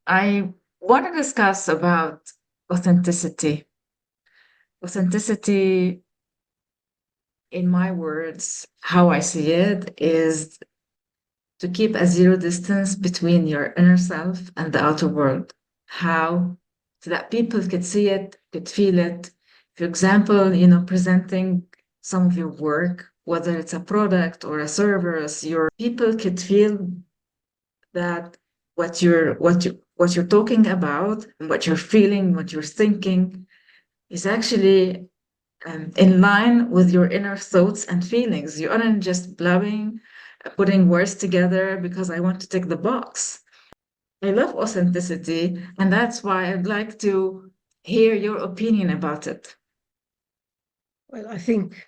I want to discuss about authenticity. Authenticity, in my words, how I see it, is to keep a zero distance between your inner self and the outer world. How? So that people could see it, could feel it. For example, presenting some of your work, whether it's a product or a service, your people could feel that what you're talking about and what you're feeling, what you're thinking is actually in line with your inner thoughts and feelings. You aren't just blabbing, putting words together because I want to tick the box. I love authenticity, and that's why I'd like to hear your opinion about it. Well, I think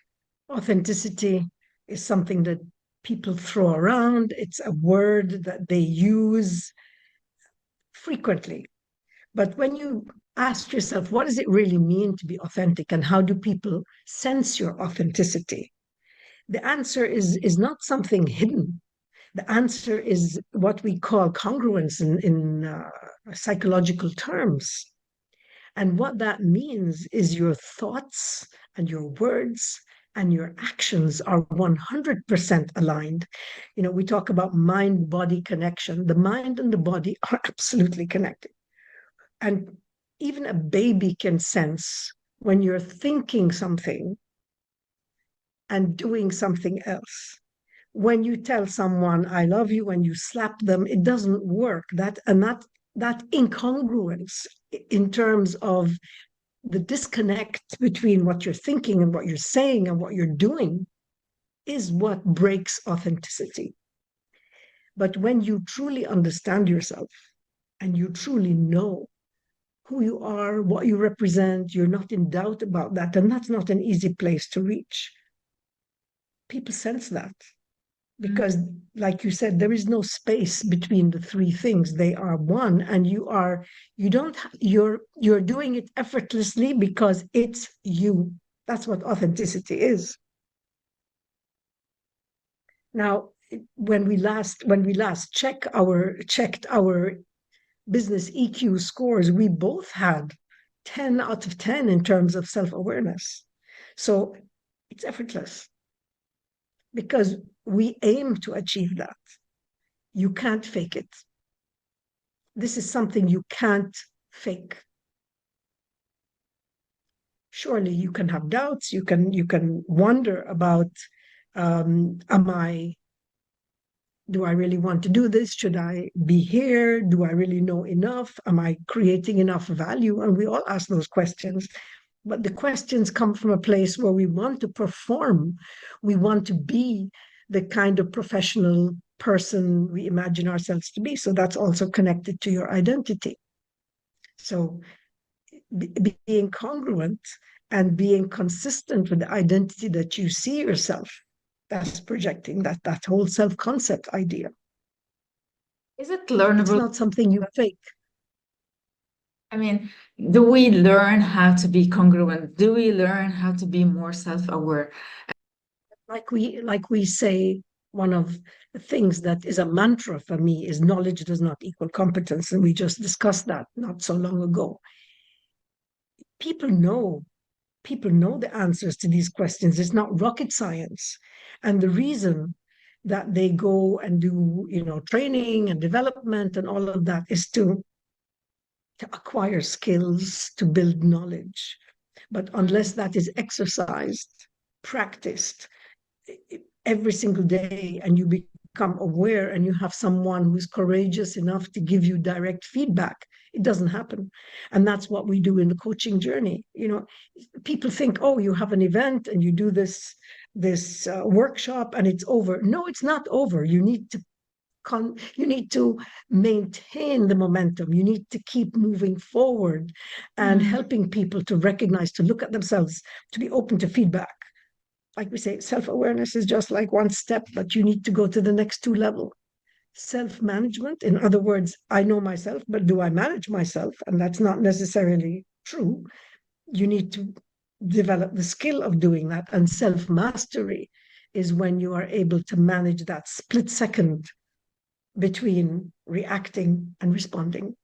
authenticity is something that people throw around. It's a word that they use frequently. But when you ask yourself, what does it really mean to be authentic and how do people sense your authenticity? The answer is not something hidden. The answer is what we call congruence in psychological terms. And what that means is your thoughts and your words and your actions are 100% aligned. We talk about mind body connection. The mind and the body are absolutely connected. And even a baby can sense when you're thinking something and doing something else. When you tell someone I love you, when you slap them, it doesn't work. That incongruence in terms of the disconnect between what you're thinking and what you're saying and what you're doing is what breaks authenticity. But when you truly understand yourself and you truly know who you are, what you represent, you're not in doubt about that. And that's not an easy place to reach. People sense that because, like you said, there is no space between the three things. They are one, and you don't, you're doing it effortlessly because it's you. That's what authenticity is. Now, when we last checked our business EQ scores, we both had 10 out of 10 in terms of self-awareness. So it's effortless because we aim to achieve that. You can't fake it. This is something you can't fake. Surely you can have doubts, you can wonder about am I do I really want to do this? Should I be here? Do I really know enough? Am I creating enough value? And we all ask those questions. But the questions come from a place where we want to perform. We want to be the kind of professional person we imagine ourselves to be. So that's also connected to your identity. So being congruent and being consistent with the identity that you see yourself, that's projecting that whole self-concept idea. Is it It's learnable? not something you fake. I mean, do we learn how to be congruent? Do we learn how to be more self-aware? Like we say, one of the things that is a mantra for me is knowledge does not equal competence, and we just discussed that not so long ago. People know people know the answers to these questions. It's not rocket science. And the reason that they go and do, training and development and all of that is to acquire skills, to build knowledge. But unless that is exercised, practiced every single day, and you become aware and you have someone who's courageous enough to give you direct feedback, it doesn't happen. And that's what we do in the coaching journey. People think, oh, you have an event and you do this workshop and it's over. No, it's not over. You need to maintain the momentum. You need to keep moving forward and Mm. helping people to recognize, to look at themselves, to be open to feedback. Like we say, self-awareness is just like one step, but you need to go to the next two level. Self-management, in other words, I know myself, but do I manage myself? And that's not necessarily true. You need to develop the skill of doing that. And self-mastery is when you are able to manage that split second between reacting and responding.